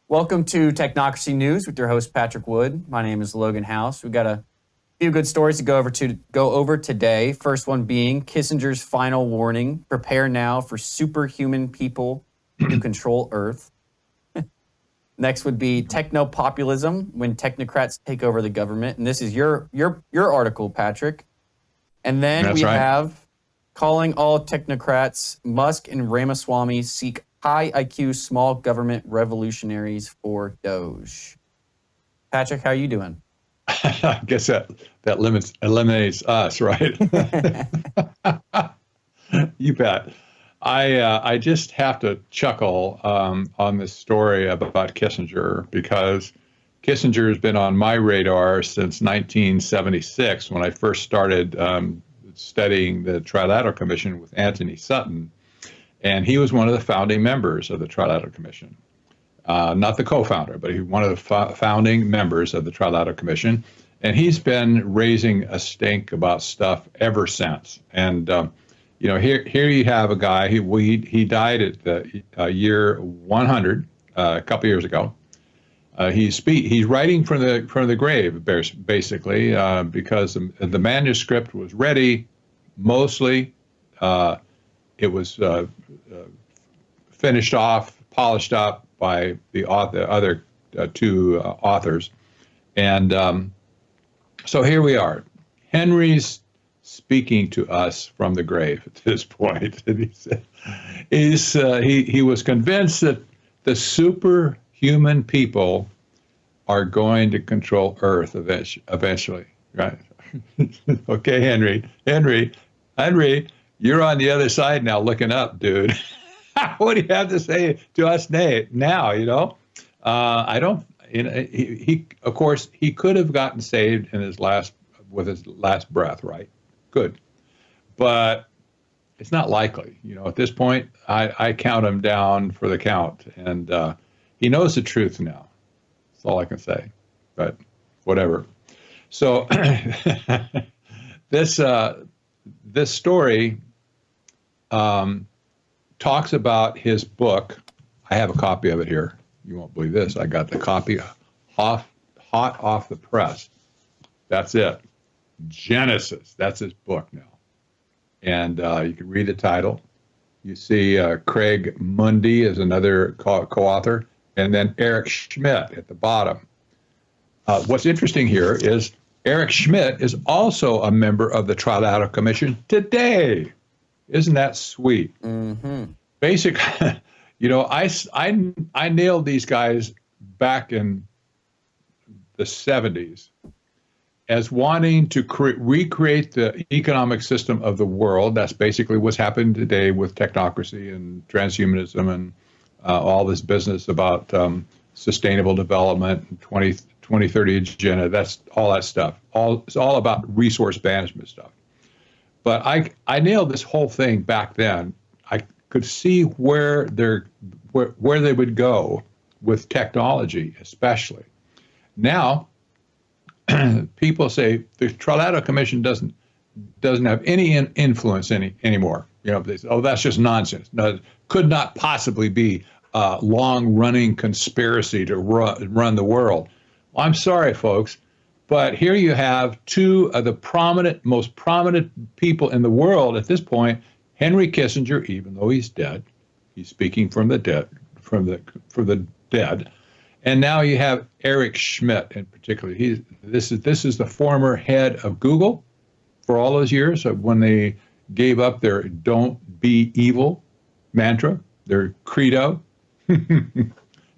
Welcome to Technocracy News with your host Patrick Wood. My name is Logan House. We've got a few good stories to go over today. First one being Kissinger's final warning: prepare now for superhuman people to control Earth. Next would be technopopulism, when technocrats take over the government, and this is your article, Patrick. And then That's right. have calling all technocrats. Musk and Ramaswamy seek high IQ small government revolutionaries for Doge. Patrick, how are you doing? I guess that eliminates us, right? You bet. I just have to chuckle on this story about Kissinger, because Kissinger has been on my radar since 1976, when I first started studying the Trilateral Commission with Anthony Sutton. And he was one of the founding members of the Trilateral Commission. Not the co-founder, but one of the founding members of the Trilateral Commission. And he's been raising a stink about stuff ever since. And, here you have a guy, he died at the year 100, a couple years ago. He's writing from the grave, basically, because the manuscript was ready, mostly. It was finished off, polished up by the other two authors. And so here we are. Henry's speaking to us from the grave at this point. And he was convinced that the superhuman people are going to control Earth eventually, right? Okay, Henry, you're on the other side now, looking up, dude. What do you have to say to us now? I don't. He of course he could have gotten saved with his last breath, right? Good, but it's not likely. At this point, I count him down for the count, and he knows the truth now. That's all I can say. But whatever. So this story talks about his book. I have a copy of it here. You won't believe this. I got the copy hot off the press. That's it. Genesis. That's his book now. And you can read the title. You see Craig Mundy is another co-author, and then Eric Schmidt at the bottom. What's interesting here is Eric Schmidt is also a member of the Trilateral Commission today. Isn't that sweet? Mm-hmm. Basically, I nailed these guys back in the 70s as wanting to recreate the economic system of the world. That's basically what's happening today with technocracy and transhumanism and all this business about sustainable development and 2030 agenda. That's all that stuff. It's all about resource management stuff. But I nailed this whole thing back then. I could see where they would go with technology, especially. Now, people say the Trilateral Commission doesn't have any influence anymore. They say, oh, that's just nonsense. No, it could not possibly be a long-running conspiracy to run the world. Well, I'm sorry, folks. But here you have two of the most prominent people in the world at this point. Henry Kissinger, even though he's dead, he's speaking from the dead, from the dead. And now you have Eric Schmidt in particular. This is the former head of Google for all those years when they gave up their "Don't be evil" mantra, their credo.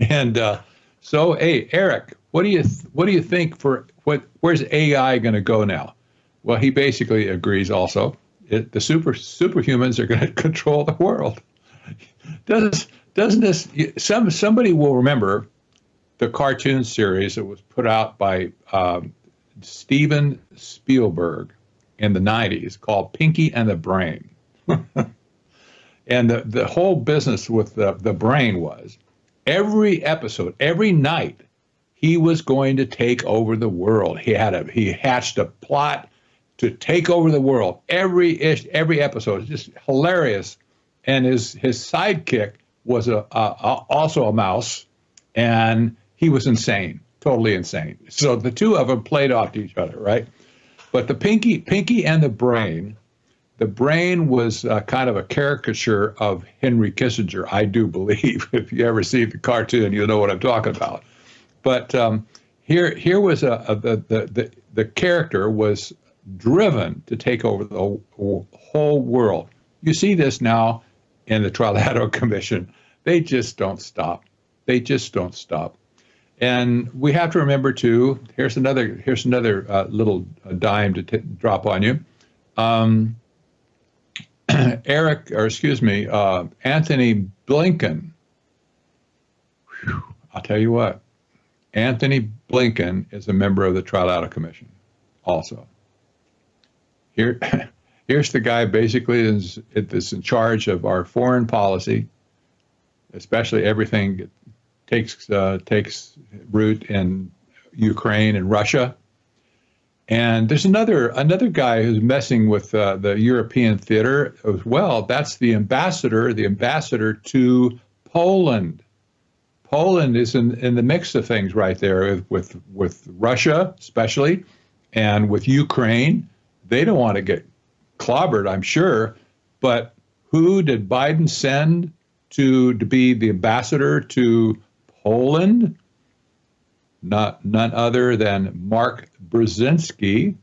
And so, hey, Eric, what do you think where's AI going to go now? Well, he basically agrees also. The superhumans are going to control the world. Doesn't this? Somebody will remember the cartoon series that was put out by Steven Spielberg in the 90s called Pinky and the Brain. And the whole business with the brain was every episode, every night, he was going to take over the world. He hatched a plot to take over the world. Every episode is just hilarious. And his sidekick was also a mouse, and he was insane, totally insane. So the two of them played off each other, right? But the Pinky and the brain was kind of a caricature of Henry Kissinger, I do believe. If you ever see the cartoon, you'll know what I'm talking about. But here was the character was driven to take over the whole world. You see this now in the Trilateral Commission. They just don't stop. They just don't stop. And we have to remember too. Here's another little dime to drop on you. Anthony Blinken. Whew, I'll tell you what. Anthony Blinken is a member of the Trilateral Commission, also. Here's the guy basically is in charge of our foreign policy, especially everything that takes root in Ukraine and Russia. And there's another guy who's messing with the European theater as well. That's the ambassador to Poland. Poland is in the mix of things right there with Russia, especially, and with Ukraine. They don't want to get clobbered, I'm sure. But who did Biden send to be the ambassador to Poland? None other than Mark Brzezinski.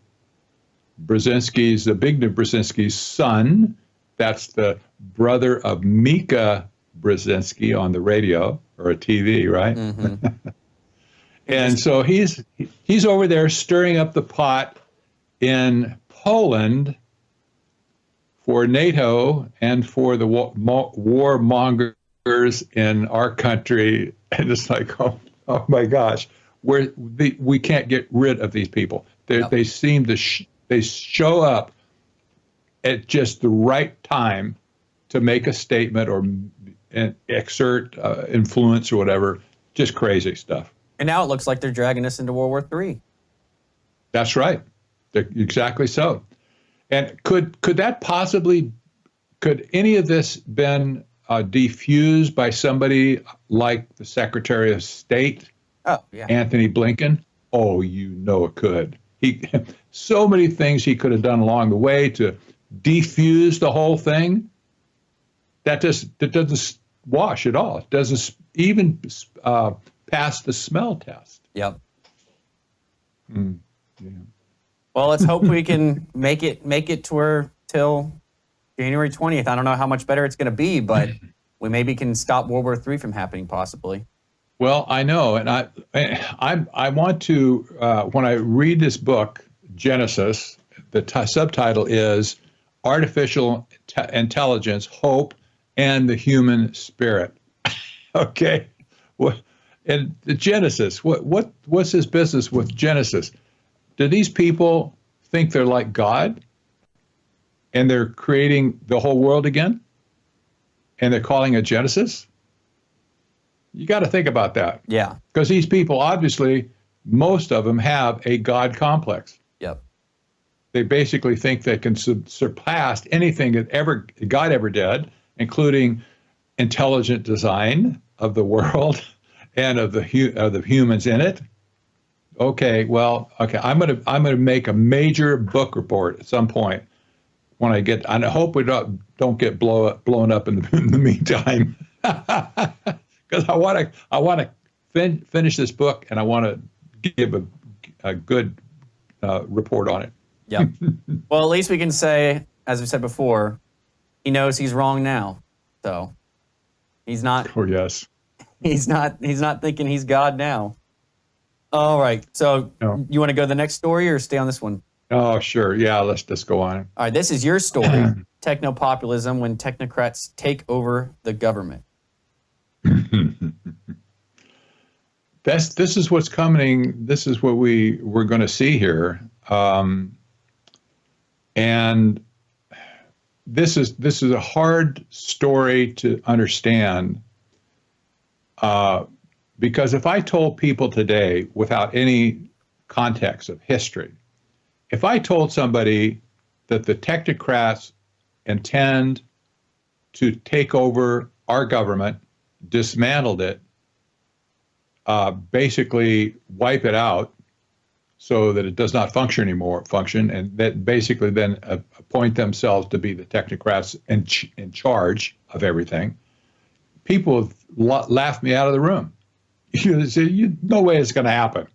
Zbigniew Brzezinski's son. That's the brother of Mika Brzezinski on the radio or a TV, right? Mm-hmm. And so he's over there stirring up the pot in Poland for NATO and for the warmongers in our country. And it's like, oh my gosh, we can't get rid of these people. They seem to they show up at just the right time to make a statement or exert influence or whatever. Just crazy stuff. And now it looks like they're dragging us into World War III. That's right. Exactly so. And could any of this been defused by somebody like the Secretary of State, Anthony Blinken? Oh, it could. So many things he could have done along the way to defuse the whole thing. That doesn't wash at all. It doesn't even pass the smell test. Yep. Yeah. Well, let's hope we can make it till January 20th. I don't know how much better it's going to be, but we maybe can stop World War III from happening, possibly. Well, I know, and I want to when I read this book, Genesis, the subtitle is Artificial Intelligence, Hope, and the Human Spirit. Okay, and the Genesis. What's his business with Genesis? Do these people think they're like God, and they're creating the whole world again, and they're calling it Genesis? You got to think about that. Yeah. Because these people, obviously, most of them have a God complex. Yep. They basically think they can surpass anything that God ever did, including intelligent design of the world and of the humans in it. Okay. I'm gonna make a major book report at some point when I get. And I hope we don't get blown up in the meantime. Because I want to finish this book, and I want to give a good report on it. Yeah. Well, at least we can say, as we said before, he knows he's wrong now. So he's not. Oh yes. He's not thinking he's God now. All right. So You want to go to the next story or stay on this one? Oh sure. Yeah. Let's just go on. All right. This is your story. Technopopulism when technocrats take over the government. This is what's coming. This is what we're going to see here, and this is a hard story to understand because if I told people today, without any context of history, if I told somebody that the technocrats intend to take over our government, dismantled it, basically wipe it out so that it does not function anymore, and that basically then appoint themselves to be the technocrats in charge of everything. People have laughed me out of the room. No way it's going to happen.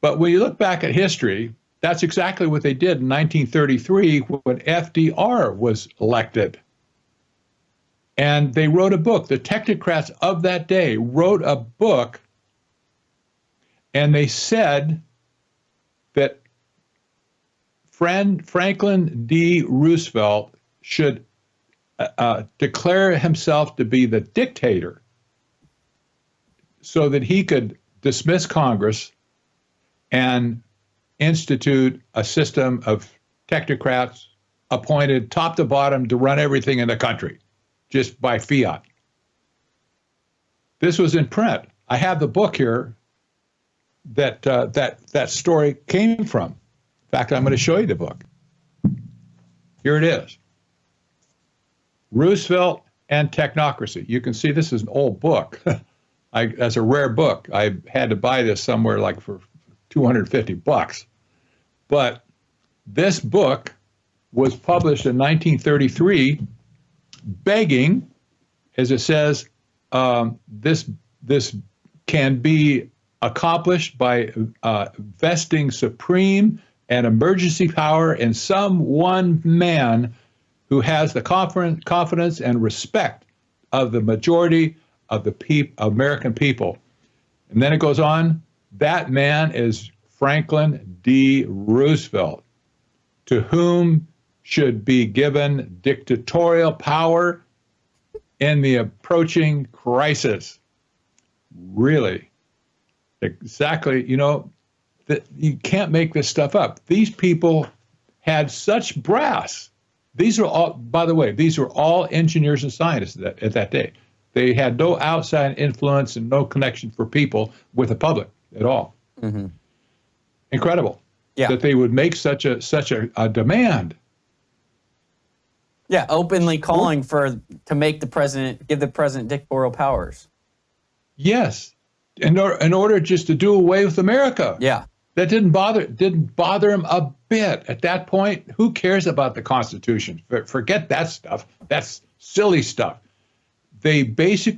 But when you look back at history, that's exactly what they did in 1933 when FDR was elected. And they wrote a book. The technocrats of that day wrote a book, and they said that Franklin D. Roosevelt should declare himself to be the dictator so that he could dismiss Congress and institute a system of technocrats appointed top to bottom to run everything in the country just by fiat. This was in print. I have the book here that story came from. In fact, I'm going to show you the book. Here it is. Roosevelt and Technocracy. You can see this is an old book. That's a rare book. I had to buy this somewhere like for $250. But this book was published in 1933, begging, as it says, this can be accomplished by vesting supreme and emergency power in some one man who has the confidence and respect of the majority of the American people. And then it goes on, that man is Franklin D. Roosevelt, to whom should be given dictatorial power in the approaching crisis. Really, exactly, that you can't make this stuff up. These people had such brass. These are all, by the way, these were all engineers and scientists at that day. They had no outside influence and no connection for people with the public at all. Mm-hmm. Incredible that they would make such a demand. Yeah, openly calling to make give the president dictatorial powers. Yes, in order just to do away with America. Yeah, that didn't bother him a bit. At that point, who cares about the Constitution? Forget that stuff. That's silly stuff. They published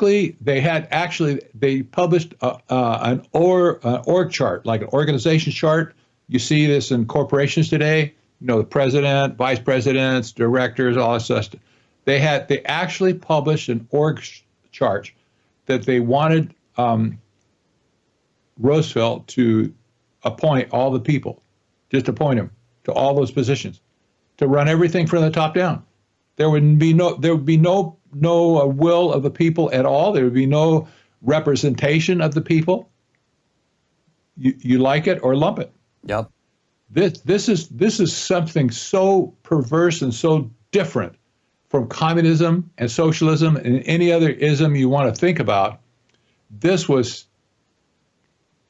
an org chart, like an organization chart. You see this in corporations today. The president, vice presidents, directors, all that stuff. They actually published an org chart that they wanted Roosevelt to appoint all the people, just appoint him to all those positions, to run everything from the top down. There would be no will of the people at all. There would be no representation of the people. You like it or lump it. Yep. This is something so perverse and so different from communism and socialism and any other ism you want to think about. This was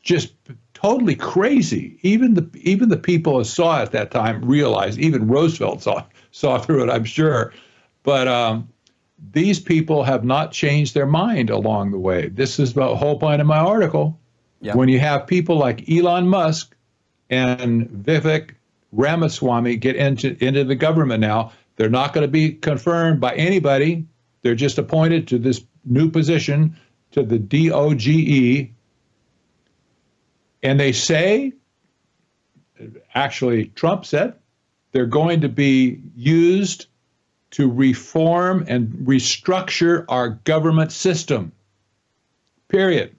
just totally crazy. Even the people who saw it at that time realized. Even Roosevelt saw through it, I'm sure. But these people have not changed their mind along the way. This is the whole point of my article. Yeah. When you have people like Elon Musk and Vivek Ramaswamy get into the government now, they're not going to be confirmed by anybody. They're just appointed to this new position, to the DOGE. And they say, actually Trump said, they're going to be used to reform and restructure our government system. Period.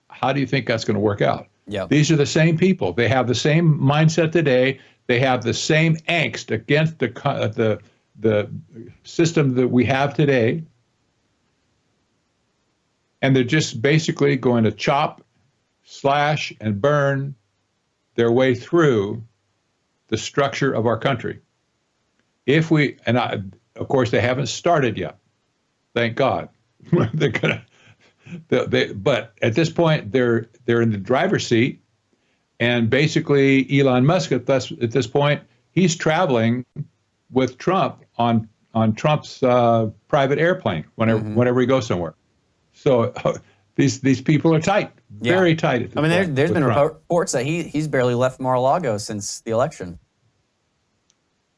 How do you think that's going to work out? Yep. These are the same people. They have the same mindset today. They have the same angst against the system that we have today. And they're just basically going to chop, slash, and burn their way through the structure of our country. Of course, they haven't started yet. Thank God. They're gonna. But at this point, they're in the driver's seat, and basically Elon Musk at this point, he's traveling with Trump on Trump's private airplane whenever he goes somewhere. So These people are tight, very tight. At this I mean, point there's with been Trump. reports that he's barely left Mar-a-Lago since the election.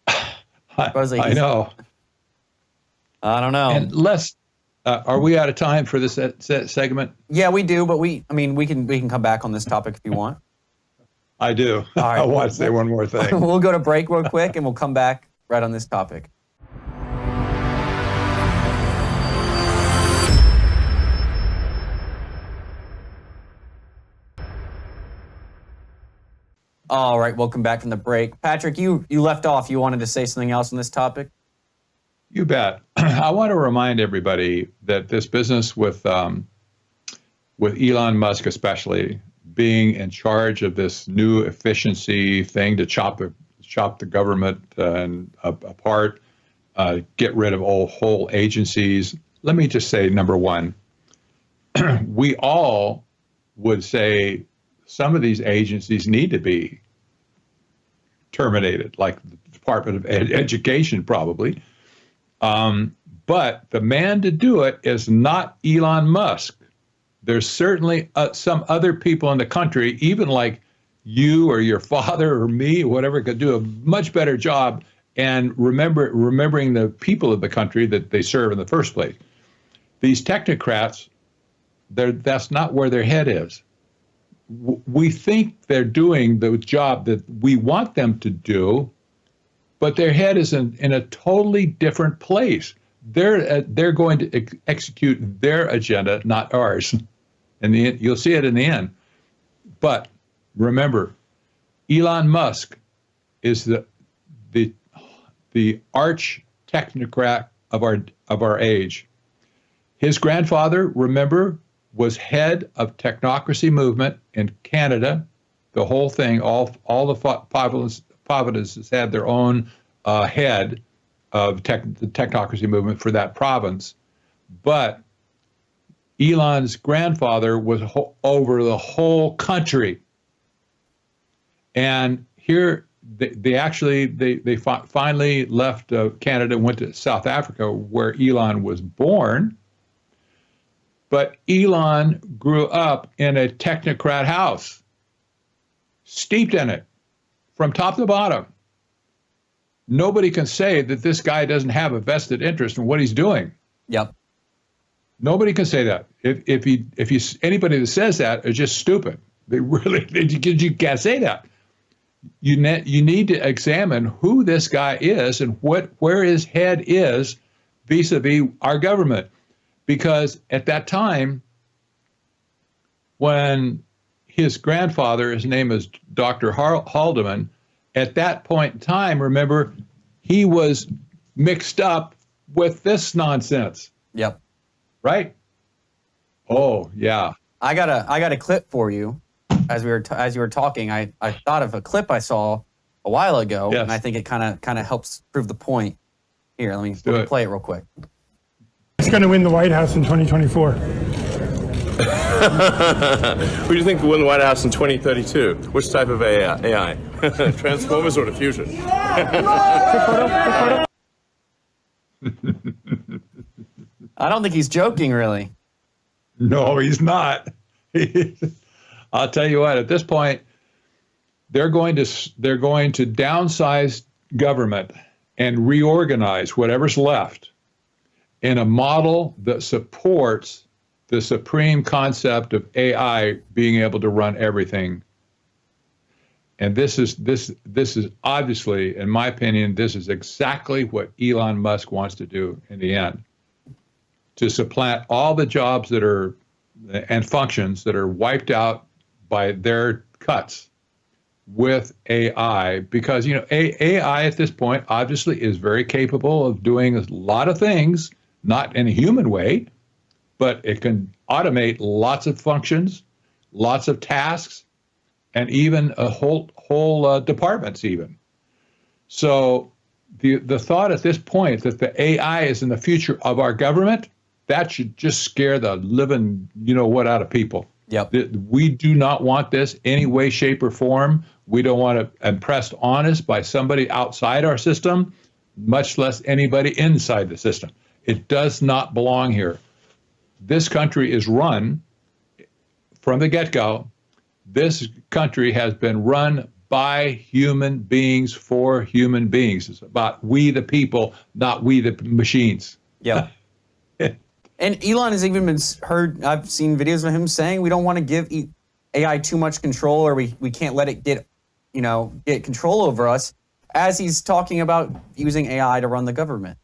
I know. I don't know. And are we out of time for this segment? Yeah, we do, but we can come back on this topic if you want. I do. All right, I want to say one more thing. We'll go to break real quick, and we'll come back right on this topic. All right, welcome back from the break. Patrick, you left off. You wanted to say something else on this topic? You bet. I want to remind everybody that this business with Elon Musk, especially being in charge of this new efficiency thing to chop the government apart, get rid of whole agencies. Let me just say, number one, we all would say some of these agencies need to be terminated, like the Department of Education, probably. But the man to do it is not Elon Musk. There's certainly some other people in the country, even like you or your father or me, whatever, could do a much better job and remembering the people of the country that they serve in the first place. These technocrats, that's not where their head is. We think they're doing the job that we want them to do, but their head is in a totally different place. They're going to execute their agenda, not ours. And you'll see it in the end. But remember, Elon Musk is the arch technocrat of our age. His grandfather, remember, was head of Technocracy movement in Canada. The whole thing, all the provinces had their own head of the Technocracy movement for that province. But Elon's grandfather was over the whole country. And here they finally left Canada and went to South Africa, where Elon was born. But Elon grew up in a technocrat house, steeped in it from top to bottom. Nobody can say that this guy doesn't have a vested interest in what he's doing. Yep. Nobody can say that. If anybody that says that is just stupid. You can't say that. You need to examine who this guy is and where his head is vis-a-vis our government. Because at that time, when his grandfather, his name is Dr. Haldeman, at that point in time, remember, he was mixed up with this nonsense. Yep. Right? Oh, yeah. I got a clip for you. As you were talking, I thought of a clip I saw a while ago, yes. And I think it kind of helps prove the point. Here, let me play it real quick. Who's going to win the White House in 2024? Who do you think will win the White House in 2032? Which type of AI? Transformers or diffusion? I don't think he's joking, really. No, he's not. I'll tell you what, at this point, they're going to downsize government and reorganize whatever's left in a model that supports the supreme concept of AI being able to run everything. And this is obviously, in my opinion, this is exactly what Elon Musk wants to do in the end, to supplant all the jobs that are and functions that are wiped out by their cuts with AI, because AI at this point obviously is very capable of doing a lot of things, not in a human way, but it can automate lots of functions, lots of tasks, and even a whole departments even. So the thought at this point that the AI is in the future of our government, that should just scare the living out of people. Yep. We do not want this any way, shape, or form. We don't want to impressed on us by somebody outside our system, much less anybody inside the system. It does not belong here. This country is run from the get-go, this country has been run by human beings for human beings. It's about we the people, not we the machines. Yep. And Elon has even been heard, I've seen videos of him saying we don't want to give AI too much control, or we can't let it get control over us, as he's talking about using AI to run the government.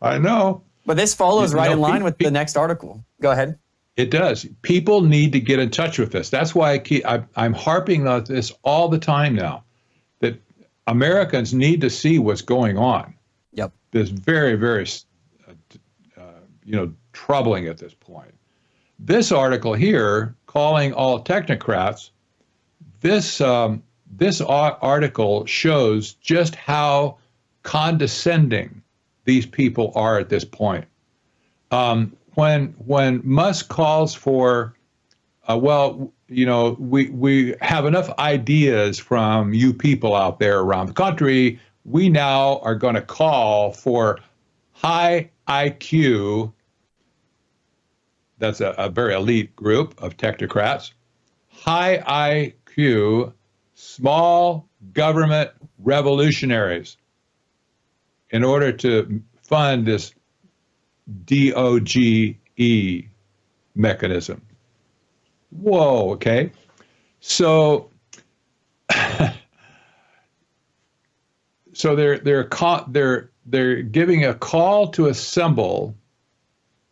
I know. But this follows right in line with the next article. Go ahead. It does. People need to get in touch with this. That's why I'm harping on this all the time now, that Americans need to see what's going on. Yep. It's very, very, troubling at this point. This article here, calling all technocrats, this article shows just how condescending these people are at this point. When Musk calls for, we have enough ideas from you people out there around the country, we now are going to call for high IQ, that's a very elite group of technocrats, high IQ, small government revolutionaries, in order to fund this DOGE mechanism. Whoa, okay. So they're giving a call to assemble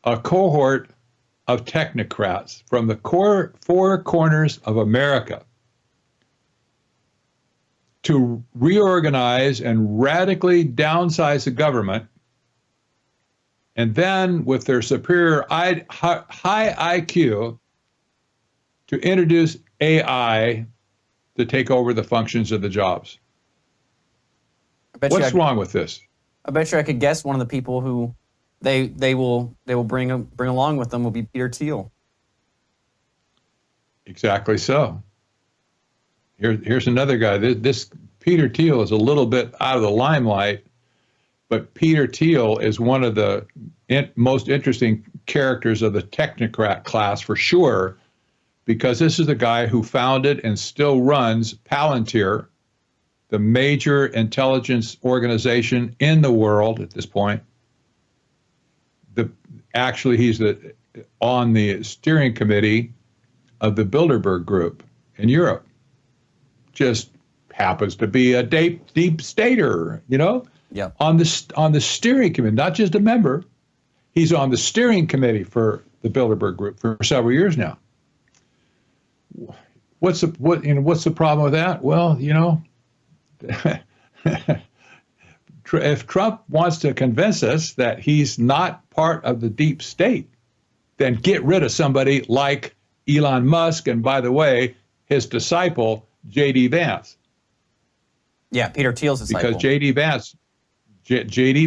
a cohort of technocrats from the four corners of America to reorganize and radically downsize the government, and then with their superior high IQ to introduce AI to take over the functions of the jobs. What's wrong with this? I bet you I could guess one of the people who they will bring along with them will be Peter Thiel. Exactly so. Here's another guy. This Peter Thiel is a little bit out of the limelight, but Peter Thiel is one of the most interesting characters of the technocrat class for sure, because this is the guy who founded and still runs Palantir, the major intelligence organization in the world at this point. Actually, he's on the steering committee of the Bilderberg Group in Europe. Just happens to be a deep stater, Yeah. on the steering committee, not just a member. He's on the steering committee for the Bilderberg Group for several years now. What's the problem with that? Well, if Trump wants to convince us that he's not part of the deep state, then get rid of somebody like Elon Musk, and by the way, his disciple J.D. Vance. Yeah, Peter Thiel's disciple. Because J.D.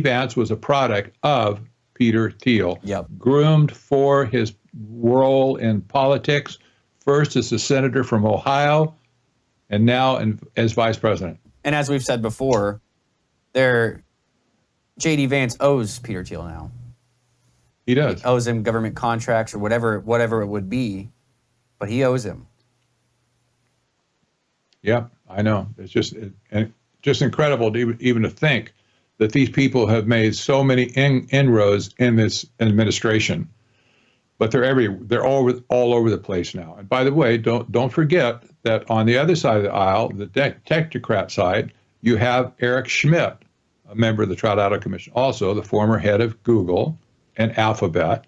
Vance was a product of Peter Thiel, Yep. groomed for his role in politics, first as a senator from Ohio, and now as vice president. And as we've said before, J.D. Vance owes Peter Thiel now. He does. He owes him government contracts or whatever it would be, but he owes him. Yeah, I know. It's just incredible to even to think that these people have made so many inroads in this administration, but they're all over the place now. And by the way, don't forget that on the other side of the aisle, the technocrat side, you have Eric Schmidt, a member of the Trout Audit Commission, also the former head of Google and Alphabet.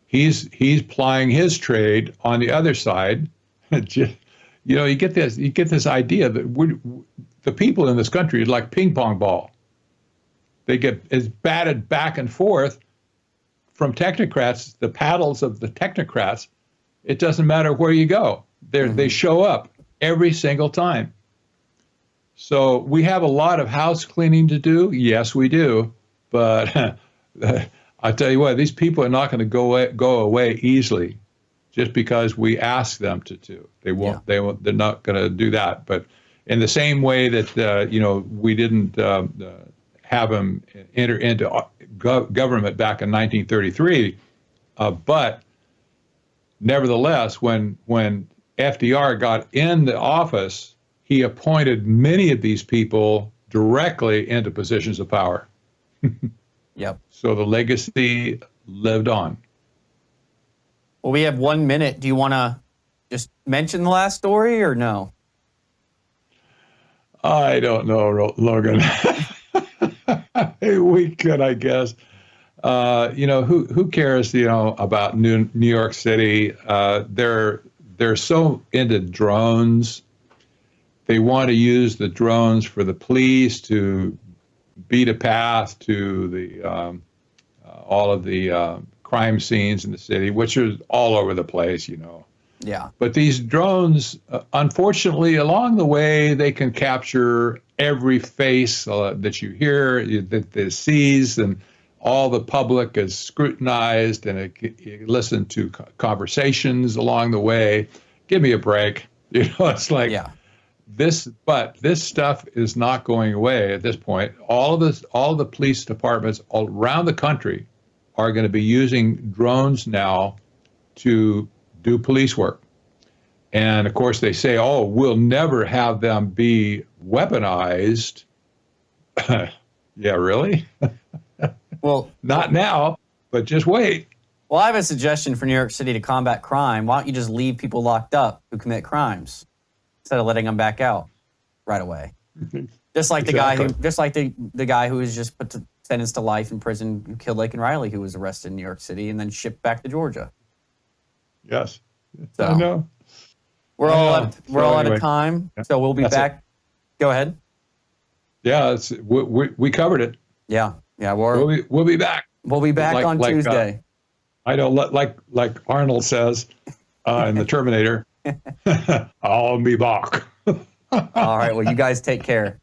He's plying his trade on the other side. You get this idea that the people in this country are like ping pong ball. They get batted back and forth from technocrats, the paddles of the technocrats. It doesn't matter where you go. They show up every single time. So we have a lot of house cleaning to do. Yes, we do. But I tell you what, these people are not going to go away easily just because we ask them to. They won't. Yeah. They're not going to do that. But in the same way that we didn't have them enter into government back in 1933, but nevertheless, when FDR got in the office, he appointed many of these people directly into positions of power. Yep. So the legacy lived on. Well, we have 1 minute. Do you want to just mention the last story or no? I don't know, Logan. We could, I guess. Who cares, about New York City? They're so into drones. They want to use the drones for the police to beat a path to the all of the crime scenes in the city, which are all over the place, Yeah. But these drones, unfortunately, along the way, they can capture every face that you hear, that sees, and all the public is scrutinized, and you listen to conversations along the way. Give me a break. It's like this, but this stuff is not going away at this point. All the police departments all around the country are going to be using drones now to do police work. And of course they say, oh, we'll never have them be weaponized. Yeah, really? Well, not now, but just wait. Well, I have a suggestion for New York City to combat crime. Why don't you just leave people locked up who commit crimes instead of letting them back out right away? Just like the guy who was just sentenced to life in prison who killed Laken Riley, who was arrested in New York City and then shipped back to Georgia. Yes, so, I know. We're all out of time, so we'll be back. Go ahead. Yeah, we covered it. Yeah. We'll be back. We'll be back on Tuesday. I know, like Arnold says in the Terminator, I'll be back. All right. Well, you guys take care.